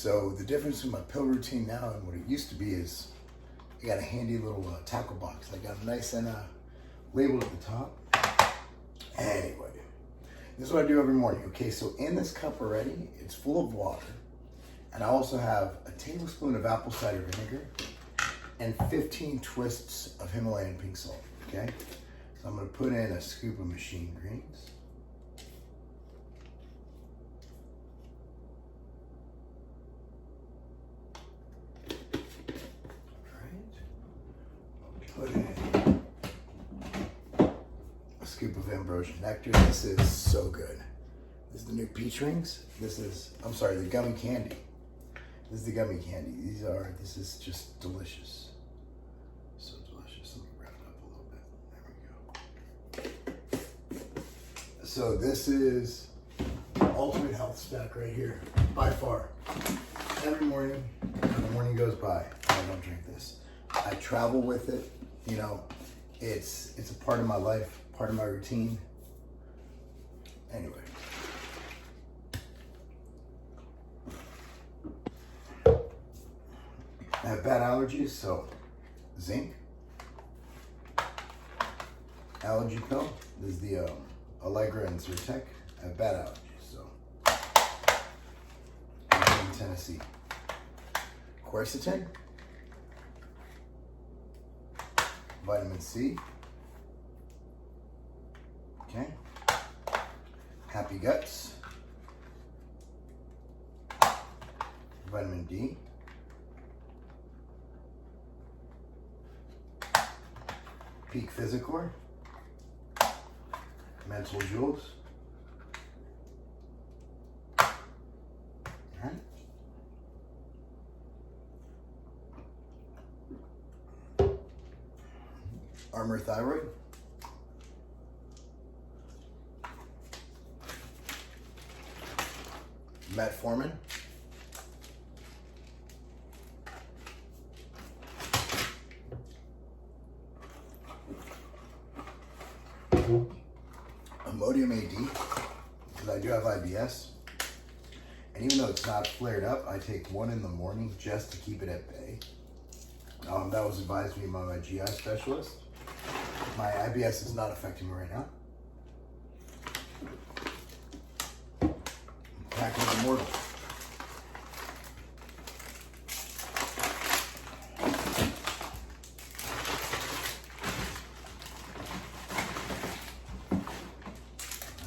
So the difference in my pill routine now and what it used to be is I got a handy little tackle box. I got a nice and label at the top. Anyway, this is what I do every morning. Okay, so in this cup already, it's full of water. And I also have a tablespoon of apple cider vinegar and 15 twists of Himalayan pink salt, okay? So I'm gonna put in a scoop of machine greens. Put in a scoop of ambrosia nectar. This is so good. This is the new peach rings. I'm sorry, the gummy candy. This is the gummy candy. This is just delicious. So delicious. Let me wrap it up a little bit. There we go. So this is ultimate health stack right here, by far. Every morning, when the morning goes by, I don't drink this. I travel with it. You know, it's a part of my life, part of my routine. Anyway. I have bad allergies, so zinc, allergy pill. This is the Allegra and Zyrtec. I have bad allergies, so I'm in Tennessee. Quercetin, vitamin C, okay, Happy Guts, vitamin D, Peak Physicor, Mental Jewels. All right. Armor Thyroid. Metformin. Imodium AD, because I do have IBS. And even though it's not flared up, I take one in the morning just to keep it at bay. That was advised to me by my GI specialist. My IBS is not affecting me right now. Packing the Immortal.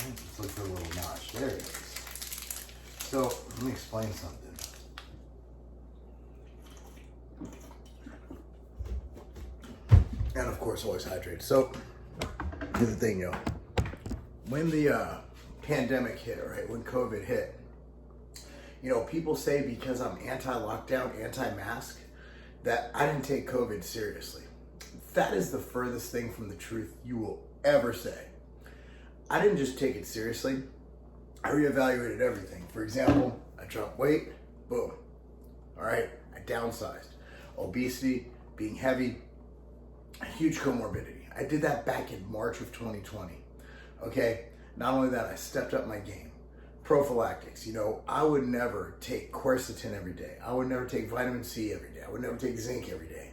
Let's look for a little notch. There it is. So let me explain something. And of course, always hydrate. So here's the thing, yo. When the pandemic hit, right? When COVID hit, you know, people say because I'm anti-lockdown, anti-mask, that I didn't take COVID seriously. That is the furthest thing from the truth you will ever say. I didn't just take it seriously. I reevaluated everything. For example, I dropped weight, boom. All right, I downsized. Obesity, being heavy, a huge comorbidity. I did that back in March of 2020. Okay, not only that, I stepped up my game. Prophylactics, you know, I would never take quercetin every day. I would never take vitamin C every day. I would never take zinc every day.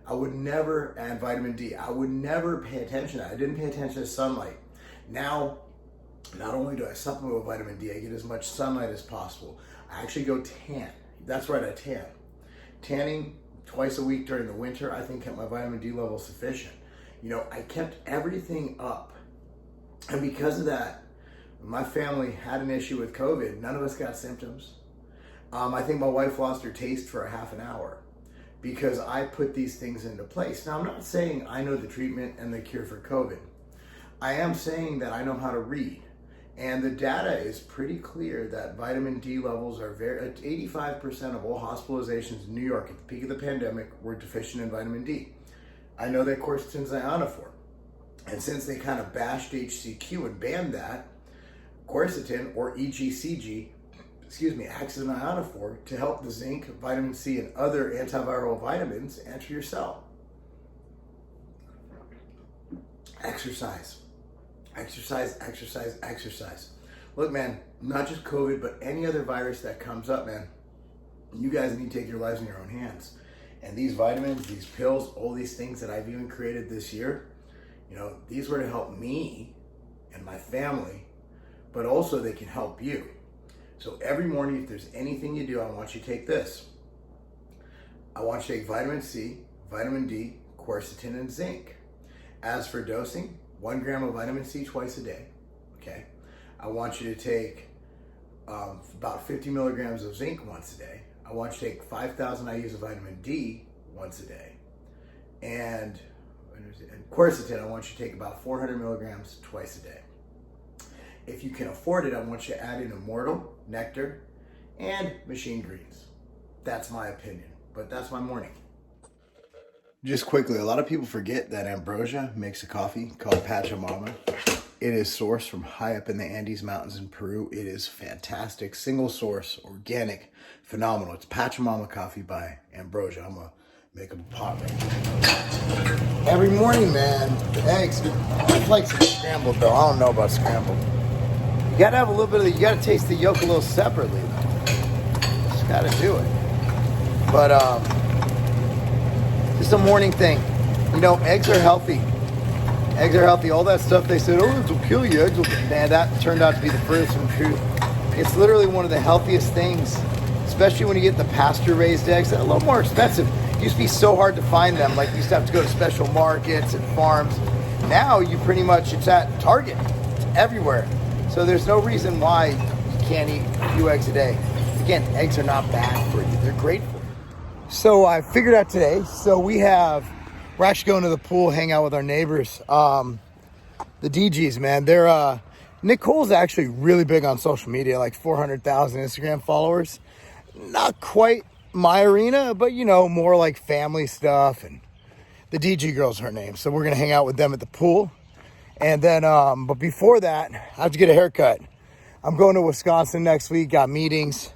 I would never add vitamin D. I would never pay attention to that. I didn't pay attention to sunlight. Now, not only do I supplement with vitamin D, I get as much sunlight as possible. I actually go tan. That's right, I tan. Tanning twice a week during the winter, I think kept my vitamin D level sufficient. You know, I kept everything up. And because of that, my family had an issue with COVID. None of us got symptoms. I think my wife lost her taste for a half an hour because I put these things into place. Now, I'm not saying I know the treatment and the cure for COVID. I am saying that I know how to read. And the data is pretty clear that vitamin D levels are 85% of all hospitalizations in New York at the peak of the pandemic were deficient in vitamin D. I know that quercetin's ionophore. And since they kind of bashed HCQ and banned that, quercetin, or EGCG, acts as an ionophore to help the zinc, vitamin C, and other antiviral vitamins enter your cell. Exercise. Exercise, exercise, exercise. Look, man, not just COVID, but any other virus that comes up, man, You guys need to take your lives in your own hands. And these vitamins, these pills, all these things that I've even created this year, these were to help me and my family, but also they can help you. So every morning, if there's anything you do, I want you to take this. I want you to take vitamin C, vitamin D, quercetin, and zinc. As for dosing, 1 gram of vitamin C twice a day, okay? I want you to take about 50 milligrams of zinc once a day. I want you to take 5,000 IUs of vitamin D once a day. And quercetin, I want you to take about 400 milligrams twice a day. If you can afford it, I want you to add in Immortal, Nectar, and Machine Greens. That's my opinion, but that's my morning. Just quickly, a lot of people forget that Ambrosia makes a coffee called Pachamama. It is sourced from high up in the Andes Mountains in Peru. It is fantastic, single source, organic, phenomenal. It's Pachamama coffee by Ambrosia. I'm gonna make a pot right now. Every morning, man, the eggs, I like some scrambled though. I don't know about scrambled. You gotta have a little bit of you gotta taste the yolk a little separately though. Just gotta do it. But just a morning thing. Eggs are healthy. Eggs are healthy. All that stuff they said, oh, it'll kill you. Eggs will kill you. Man, that turned out to be the furthest from truth. It's literally one of the healthiest things, especially when you get the pasture-raised eggs. They're a little more expensive. It used to be so hard to find them. Like, you used to have to go to special markets and farms. Now, it's at Target. It's everywhere. So there's no reason why you can't eat a few eggs a day. Again, eggs are not bad for you. They're great for you. So I figured out today, we're actually going to the pool, hang out with our neighbors. The DGs, man, Nicole's actually really big on social media, like 400,000 Instagram followers. Not quite my arena, but more like family stuff. And the DG girl's her name. So we're going to hang out with them at the pool. And then, but before that, I have to get a haircut. I'm going to Wisconsin next week, got meetings.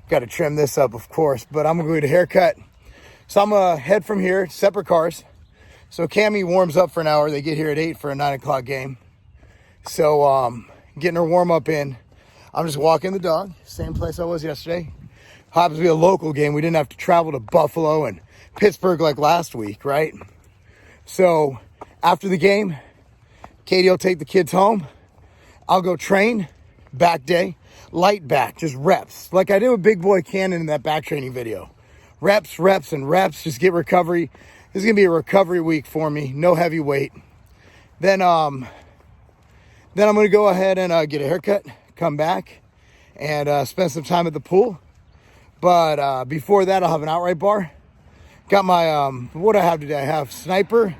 Got to trim this up, of course, but I'm going to go get a haircut. So I'm going to head from here, separate cars. So Cammie warms up for an hour. They get here at 8 for a 9 o'clock game. So getting her warm up in. I'm just walking the dog, same place I was yesterday. Happens to be a local game. We didn't have to travel to Buffalo and Pittsburgh like last week, right? So after the game, Katie will take the kids home. I'll go train, back day. Light back, just reps. Like I did with Big Boy Cannon in that back training video. Reps, reps, and reps. Just get recovery. This is going to be a recovery week for me. No heavy weight. Then I'm going to go ahead and get a haircut, come back, and spend some time at the pool. But before that, I'll have an outright bar. Got my, what do I have today? I have Sniper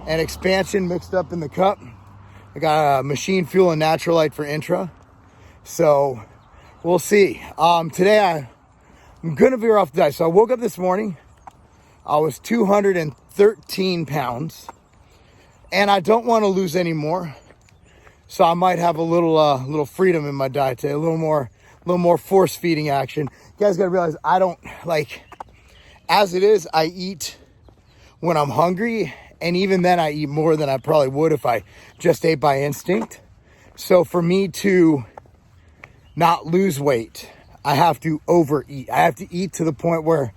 and Expansion mixed up in the cup. I got Machine Fuel and Natural Light for intra. So we'll see. Today I'm going to veer off the diet. So I woke up this morning. I was 213 pounds. And I don't want to lose any more. So I might have a little freedom in my diet today. A little more force feeding action. You guys got to realize I don't as it is, I eat when I'm hungry. And even then I eat more than I probably would if I just ate by instinct. So for me to not lose weight, I have to overeat. I have to eat to the point where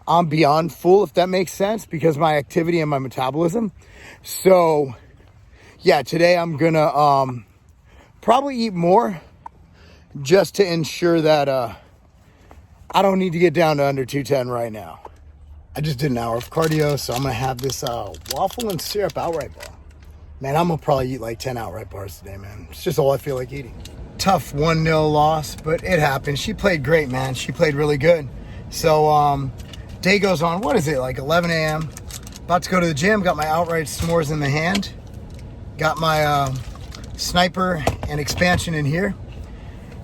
I'm beyond full, if that makes sense, because my activity and my metabolism. So yeah, today I'm gonna probably eat more just to ensure that I don't need to get down to under 210 right now. I just did an hour of cardio, so I'm gonna have this waffle and syrup outright bar. Man, I'm gonna probably eat like 10 outright bars today, man. It's just all I feel like eating. Tough 1-0 loss, but it happened. She played great, man. She played really good. So day goes on. What is it, like 11 a.m.? About to go to the gym. Got my outright s'mores in the hand. Got my Sniper and Expansion in here.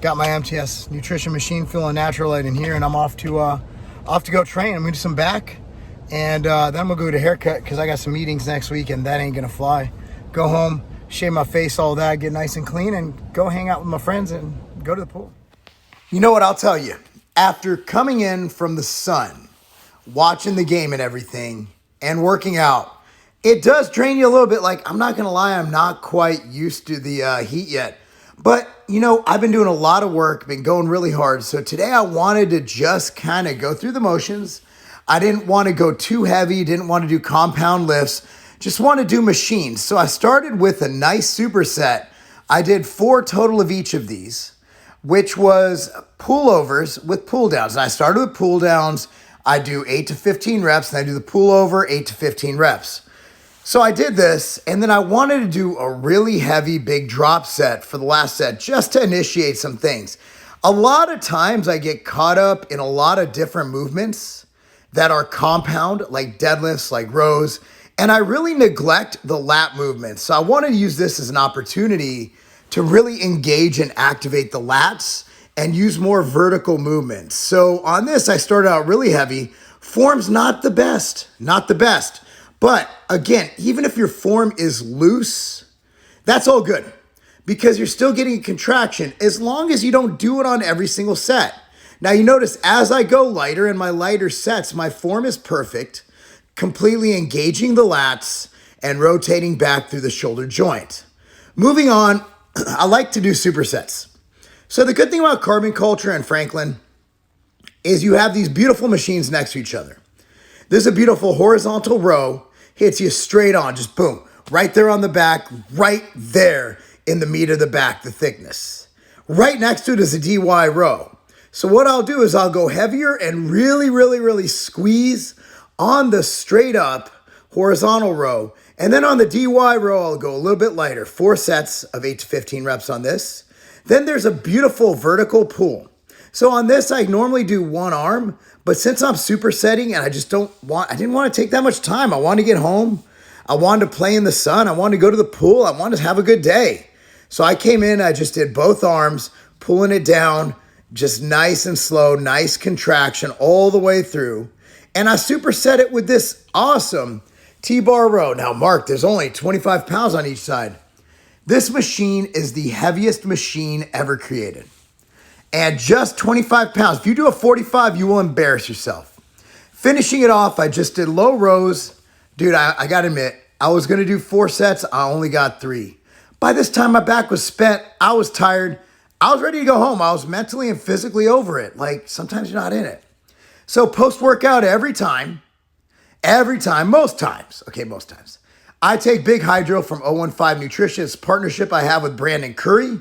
Got my MTS Nutrition Machine Fuel and Natural Light in here, and I'm off to go train. I'm gonna do some back, and then I'm gonna go get a haircut because I got some meetings next week, and that ain't gonna fly. Go home, shave my face, all that, get nice and clean, and go hang out with my friends and go to the pool. You know what, I'll tell you. After coming in from the sun, watching the game and everything, and working out, it does drain you a little bit. Like, I'm not going to lie, I'm not quite used to the heat yet. But, you know, I've been doing a lot of work, been going really hard. So today I wanted to just kind of go through the motions. I didn't want to go too heavy, didn't want to do compound lifts, just want to do machines. So I started with a nice superset. I did 4 total of each of these, which was pullovers with pull downs. And I started with pull downs. I do 8 to 15 reps, and I do the pullover 8 to 15 reps. So I did this, and then I wanted to do a really heavy big drop set for the last set just to initiate some things. A lot of times I get caught up in a lot of different movements that are compound, like deadlifts, like rows, and I really neglect the lat movements. So I wanted to use this as an opportunity to really engage and activate the lats and use more vertical movements. So on this, I started out really heavy. Form's not the best. But again, even if your form is loose, that's all good because you're still getting a contraction as long as you don't do it on every single set. Now you notice as I go lighter in my lighter sets, my form is perfect, completely engaging the lats and rotating back through the shoulder joint. Moving on, I like to do supersets. So the good thing about Carbon Culture and Franklin is you have these beautiful machines next to each other. This is a beautiful horizontal row. Hits you straight on, just boom, right there on the back, right there in the meat of the back, the thickness. Right next to it is a DY row. So what I'll do is I'll go heavier and really squeeze on the straight up horizontal row. And then on the DY row, I'll go a little bit lighter, 4 sets of 8 to 15 reps on this. Then there's a beautiful vertical pull. So on this, I normally do 1 arm, but since I'm supersetting and I didn't want to take that much time. I wanted to get home. I wanted to play in the sun. I wanted to go to the pool. I wanted to have a good day. So I came in, I just did both arms, pulling it down, just nice and slow, nice contraction all the way through. And I superset it with this awesome T-bar row. Now, Mark, there's only 25 pounds on each side. This machine is the heaviest machine ever created. And just 25 pounds. If you do a 45, you will embarrass yourself. Finishing it off, I just did low rows. Dude, I got to admit, I was going to do 4 sets. I only got 3. By this time, my back was spent. I was tired. I was ready to go home. I was mentally and physically over it. Like, sometimes you're not in it. So post-workout most times, I take Big Hydro from 015 Nutrition. It's a partnership I have with Brandon Curry.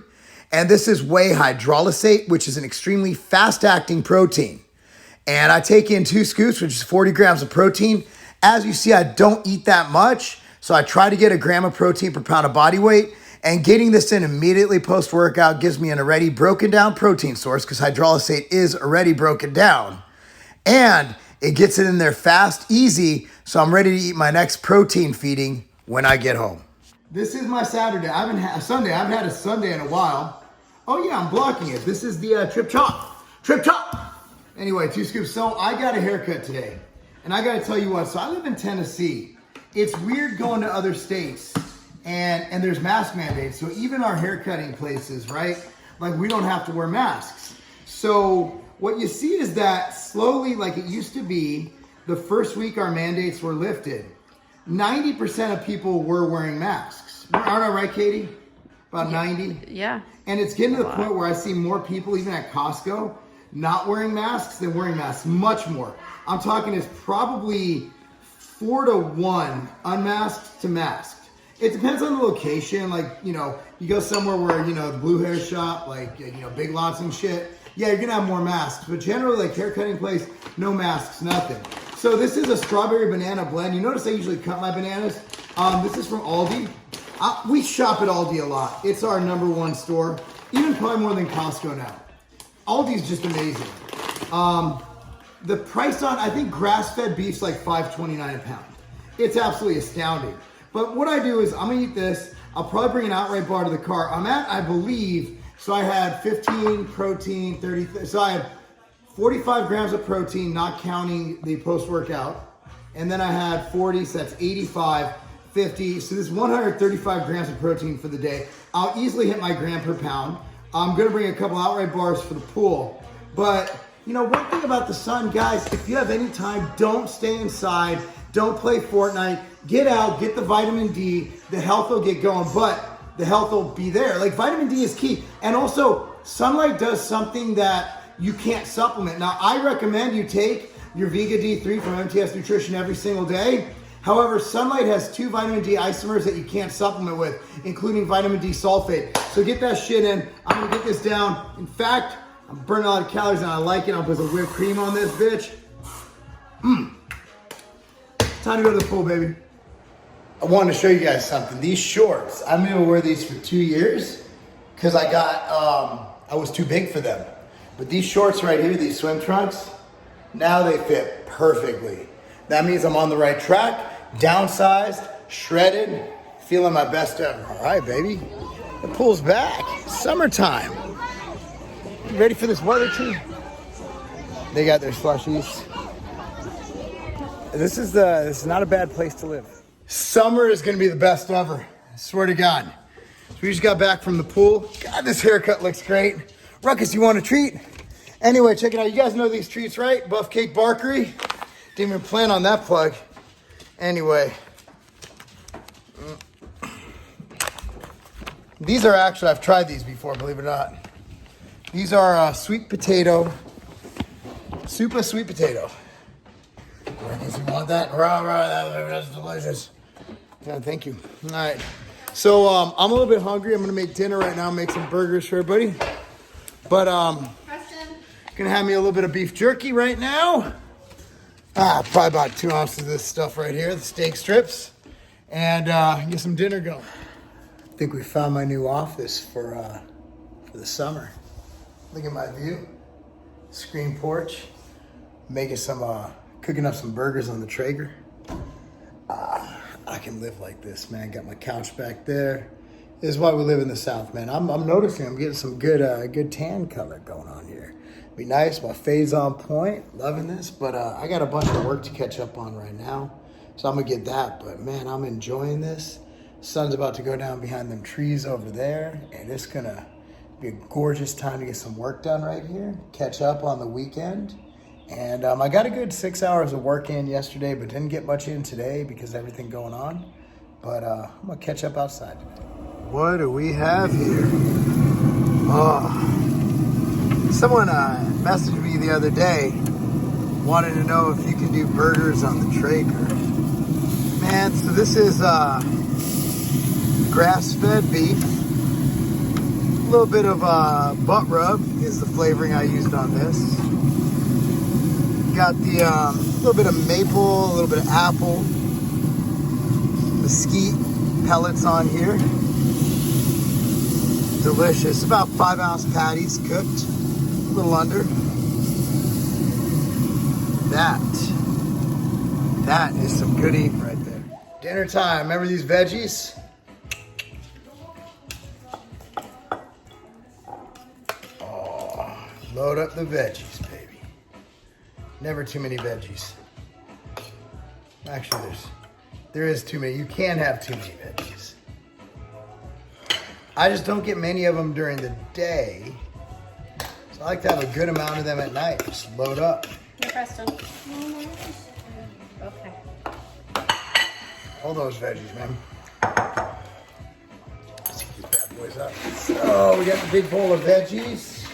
And this is whey hydrolysate, which is an extremely fast-acting protein. And I take in 2 scoops, which is 40 grams of protein. As you see, I don't eat that much. So I try to get 1 gram of protein per pound of body weight. And getting this in immediately post-workout gives me an already broken down protein source because hydrolysate is already broken down. And it gets it in there fast, easy, so I'm ready to eat my next protein feeding when I get home. This is my Saturday. I haven't had a Sunday in a while. Oh yeah, I'm blocking it. This is the Trip Chop. Anyway, 2 scoops. So I got a haircut today. And I got to tell you what, so I live in Tennessee. It's weird going to other states and there's mask mandates. So even our haircutting places, right? Like we don't have to wear masks. So what you see is that slowly, like it used to be, the first week our mandates were lifted, 90% of people were wearing masks. Aren't I right, Katie? About 90? Yeah. And it's getting to the point where I see more people, even at Costco, not wearing masks than wearing masks. Much more. I'm talking it's probably 4 to 1 unmasked to masked. It depends on the location. Like, you know, you go somewhere where, you know, the blue hair shop, like, you know, Big Lots and shit. Yeah, you're going to have more masks. But generally, like haircutting place, no masks, nothing. So this is a strawberry banana blend. You notice I usually cut my bananas. This is from Aldi. We shop at Aldi a lot. It's our #1 store, even probably more than Costco now. Aldi's just amazing. The price on, I think grass-fed beef's like $5.29 a pound. It's absolutely astounding. But what I do is I'm gonna eat this. I'll probably bring an outright bar to the car. I'm at, I believe, so I had 15 protein, 30, so I had 45 grams of protein, not counting the post-workout. And then I had 40, so that's 85, 50. So this is 135 grams of protein for the day. I'll easily hit my gram per pound. I'm gonna bring a couple outright bars for the pool. But you know, one thing about the sun, guys, if you have any time, don't stay inside. Don't play Fortnite. Get out, get the vitamin D. The health will get going. But the health will be there. Like vitamin D is key. And also sunlight does something that you can't supplement. Now I recommend you take your Vega D3 from MTS Nutrition every single day. However, sunlight has 2 vitamin D isomers that you can't supplement with, including vitamin D sulfate. So get that shit in. I'm gonna get this down. In fact, I'm burning a lot of calories and I like it. I'll put some whipped cream on this bitch. Time to go to the pool, baby. I wanted to show you guys something. These shorts, I've been able to wear these for 2 years because I was too big for them. But these shorts right here, these swim trunks, now they fit perfectly. That means I'm on the right track, downsized, shredded, feeling my best ever. All right, baby. The pool's back. Summertime. You ready for this weather too? They got their slushies. This is not a bad place to live. Summer is gonna be the best ever. I swear to God. So we just got back from the pool. God, this haircut looks great. Ruckus, you want a treat? Anyway, check it out. You guys know these treats, right? Buff Cake Barkery. Didn't even plan on that plug. Anyway. These are actually, I've tried these before, believe it or not. These are sweet potato, super sweet potato. You want that? Rah, rah, that's delicious. Yeah, thank you. All right. So I'm a little bit hungry. I'm gonna make dinner right now, make some burgers for everybody. But gonna have me a little bit of beef jerky right now. Probably about 2 ounces of this stuff right here, the steak strips, and get some dinner going. I think we found my new office for the summer. Look at my view. Screen porch. Making some, cooking up some burgers on the Traeger. I can live like this, man. Got my couch back there. This is why we live in the South, man. I'm noticing I'm getting some good tan color going on here. Be nice, my fade's on point. Loving this, but I got a bunch of work to catch up on right now. So I'm gonna get that, but man, I'm enjoying this. Sun's about to go down behind them trees over there, and it's gonna be a gorgeous time to get some work done right here. Catch up on the weekend. And I got a good 6 hours of work in yesterday, but didn't get much in today because of everything going on. But I'm gonna catch up outside today. What do we have here? Someone messaged me the other day, wanted to know if you can do burgers on the Traeger. Man, so this is grass-fed beef. A little bit of butt rub is the flavoring I used on this. Got the little bit of maple, a little bit of apple, mesquite pellets on here. Delicious. About 5-ounce patties cooked, a little under. That is some good eating right there. Dinner time. Remember these veggies? Oh, load up the veggies, baby. Never too many veggies. Actually, there is too many. You can have too many veggies. I just don't get many of them during the day. So I like to have a good amount of them at night. Just load up. Hey, Preston. Okay. All those veggies, man. Let's get these bad boys up. So we got the big bowl of veggies.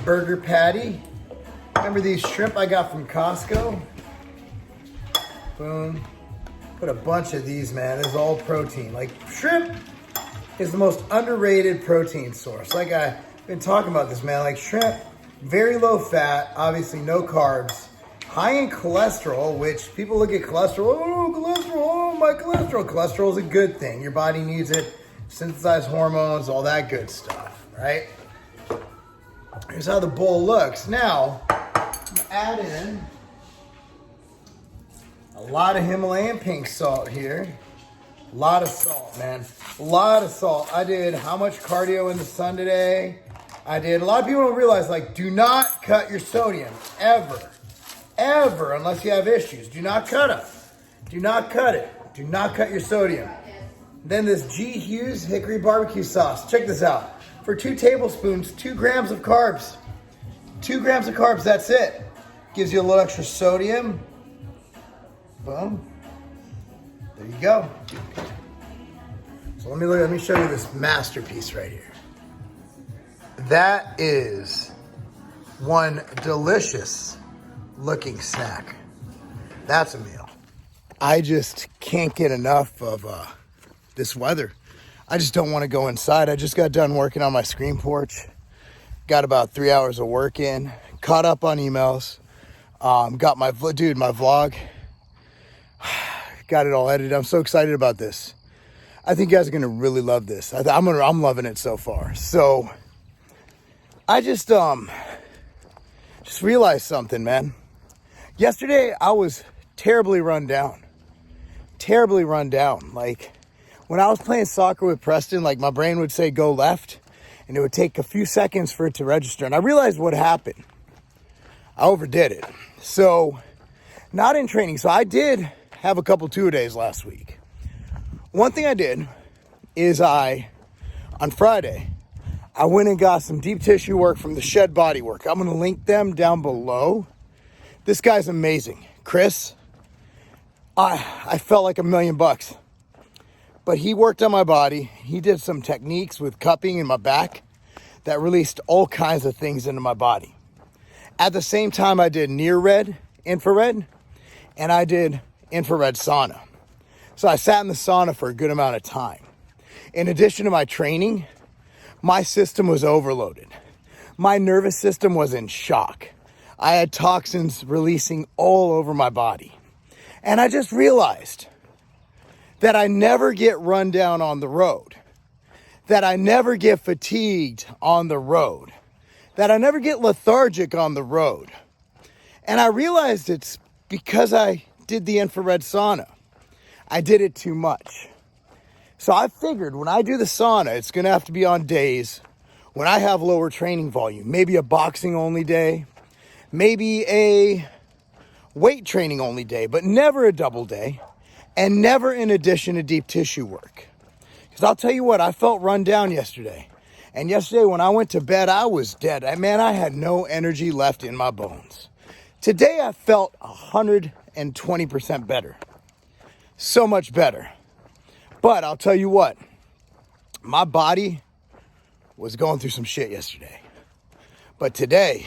Burger patty. Remember these shrimp I got from Costco? Boom. Put a bunch of these, man. This is all protein. Like, shrimp is the most underrated protein source. Like I've been talking about this, man. Like shrimp, very low fat, obviously no carbs, high in cholesterol, which people look at cholesterol, oh, cholesterol, oh, my cholesterol. Cholesterol is a good thing. Your body needs it, synthesize hormones, all that good stuff, right? Here's how the bowl looks. Now, I'm gonna add in a lot of Himalayan pink salt here. A lot of salt, man. A lot of salt. I did how much cardio in the sun today? A lot of people don't realize, like, do not cut your sodium, ever. Ever, unless you have issues. Do not cut it. Do not cut it. Do not cut your sodium. Then this G. Hughes hickory barbecue sauce. Check this out. For 2 tablespoons, 2 grams of carbs. 2 grams of carbs, that's it. Gives you a little extra sodium. Boom. There you go. So let me show you this masterpiece right here. That is one delicious looking snack. That's a meal. I just can't get enough of this weather. I just don't want to go inside. I just got done working on my screen porch. Got about 3 hours of work in. Caught up on emails. Got my vlog. Got it all edited. I'm so excited about this. I think you guys are gonna really love this. I'm loving it so far. So I just realized something, man. Yesterday I was terribly run down. Like when I was playing soccer with Preston, like my brain would say go left, and it would take a few seconds for it to register. And I realized what happened. I overdid it. So not in training. So I did have a couple two-a-days last week. One thing I did is on Friday, I went and got some deep tissue work from the Shed Body Work. I'm going to link them down below. This guy's amazing. Chris, I felt like $1 million. But he worked on my body. He did some techniques with cupping in my back that released all kinds of things into my body. At the same time, I did near-red, infrared, and I did infrared sauna. So I sat in the sauna for a good amount of time. In addition to my training, my system was overloaded. My nervous system was in shock. I had toxins releasing all over my body. And I just realized that I never get run down on the road, that I never get fatigued on the road, that I never get lethargic on the road. And I realized it's because I did the infrared sauna. I did it too much. So I figured when I do the sauna, it's going to have to be on days when I have lower training volume. Maybe a boxing only day, maybe a weight training only day, but never a double day, and never in addition to deep tissue work. Because I'll tell you what, I felt run down yesterday. And yesterday when I went to bed, I was dead. I had no energy left in my bones. Today I felt 120% better. So much better. But I'll tell you what, my body was going through some shit yesterday. But today,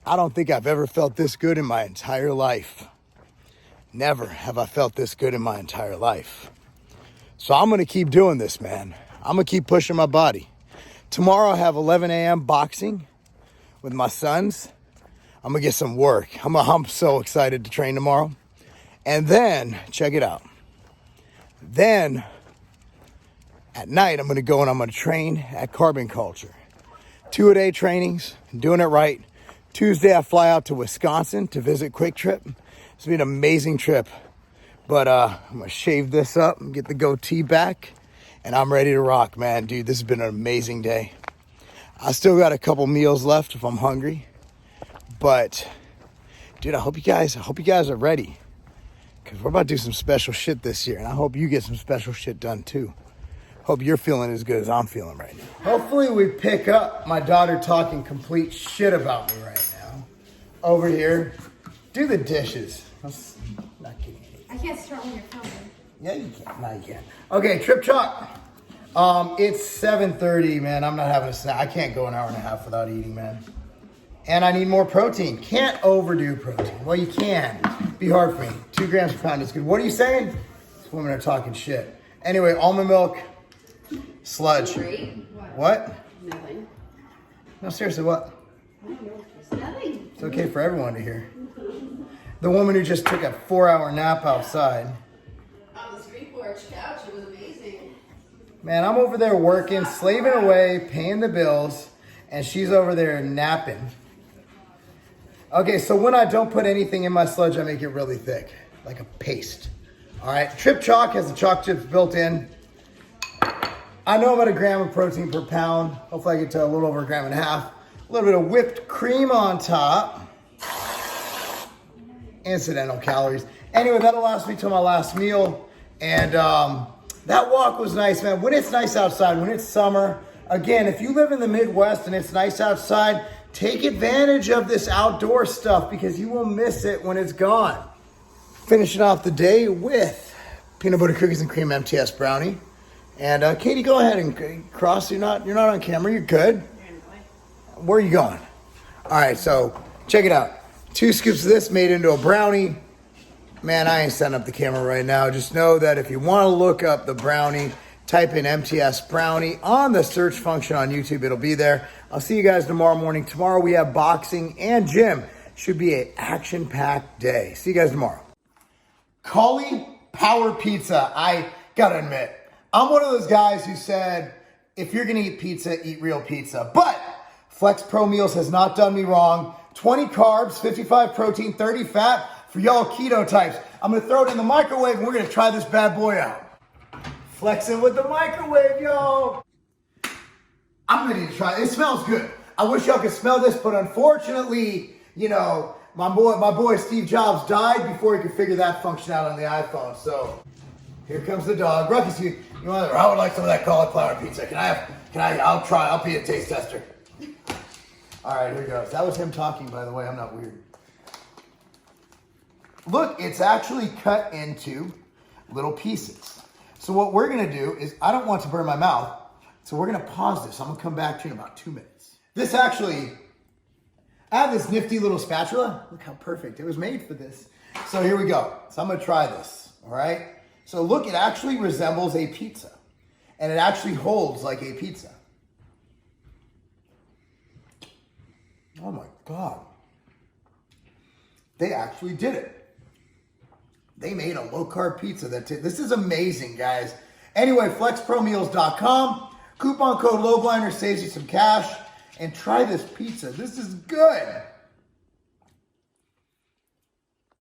I don't think I've ever felt this good in my entire life. Never have I felt this good in my entire life. So I'm going to keep doing this, man. I'm going to keep pushing my body. Tomorrow I have 11 a.m. boxing with my sons. I'm going to get some work. I'm so excited to train tomorrow. And then, check it out. Then, at night, I'm going to go and I'm going to train at Carbon Culture. 2-a-day trainings, doing it right. Tuesday, I fly out to Wisconsin to visit Quick Trip. It's been an amazing trip. But I'm going to shave this up and get the goatee back. And I'm ready to rock, man. Dude, this has been an amazing day. I still got a couple meals left if I'm hungry. But, dude, I hope you guys are ready. Because we're about to do some special shit this year. And I hope you get some special shit done, too. Hope you're feeling as good as I'm feeling right now. Hopefully we pick up my daughter talking complete shit about me right now. Over here. Do the dishes. I'm not kidding. I can't start when you're filming. Yeah, you can. No, you can't. Okay, Trip Chalk. It's 7:30, man. I'm not having a snack. I can't go an hour and a half without eating, man. And I need more protein. Can't overdo protein. Well, you can. Be hard for me. 2 grams per pound is good. What are you saying? These women are talking shit. Anyway, almond milk, sludge. What? Nothing. No, seriously, what? Nothing. It's okay for everyone to hear. The woman who just took a 4-hour nap outside. On the screen porch couch, it was amazing. Man, I'm over there working, slaving away, paying the bills, and she's over there napping. Okay, so when I don't put anything in my sludge, I make it really thick, like a paste. All right, Trip Chalk has the chalk chips built in. I know I'm at 1 gram of protein per pound. Hopefully I get to a little over 1.5 grams. A little bit of whipped cream on top. Incidental calories. Anyway, that'll last me till my last meal. And that walk was nice, man. When it's nice outside, when it's summer, again, if you live in the Midwest and it's nice outside, take advantage of this outdoor stuff because you will miss it when it's gone. Finishing off the day with peanut butter cookies and cream MTS brownie. And Katie, go ahead and cross. You're not on camera. You're good. Where are you going? All right, so check it out. 2 scoops of this made into a brownie. Man, I ain't setting up the camera right now. Just know that if you want to look up the brownie, type in MTS brownie on the search function on YouTube. It'll be there. I'll see you guys tomorrow morning. Tomorrow we have boxing and gym. Should be an action-packed day. See you guys tomorrow. Cauli Power Pizza. I gotta admit, I'm one of those guys who said, if you're gonna eat pizza, eat real pizza. But Flex Pro Meals has not done me wrong. 20 carbs, 55 protein, 30 fat for y'all keto types. I'm gonna throw it in the microwave and we're gonna try this bad boy out. Flexing with the microwave, y'all. I'm ready to try it. It smells good. I wish y'all could smell this, but unfortunately, you know, my boy Steve Jobs died before he could figure that function out on the iPhone. So here comes the dog. Ruckus, I would like some of that cauliflower pizza. I'll try. I'll be a taste tester. All right, here goes. That was him talking, by the way. I'm not weird. Look, it's actually cut into little pieces. So what we're gonna do is, I don't want to burn my mouth, so we're gonna pause this. I'm gonna come back to you in about 2 minutes. I have this nifty little spatula. Look how perfect. It was made for this. So here we go. So I'm gonna try this, all right? So look, it actually resembles a pizza. And it actually holds like a pizza. Oh my God. They actually did it. They made a low-carb pizza. This is amazing, guys. Anyway, flexpromeals.com. Coupon code Lobliner saves you some cash. And try this pizza. This is good.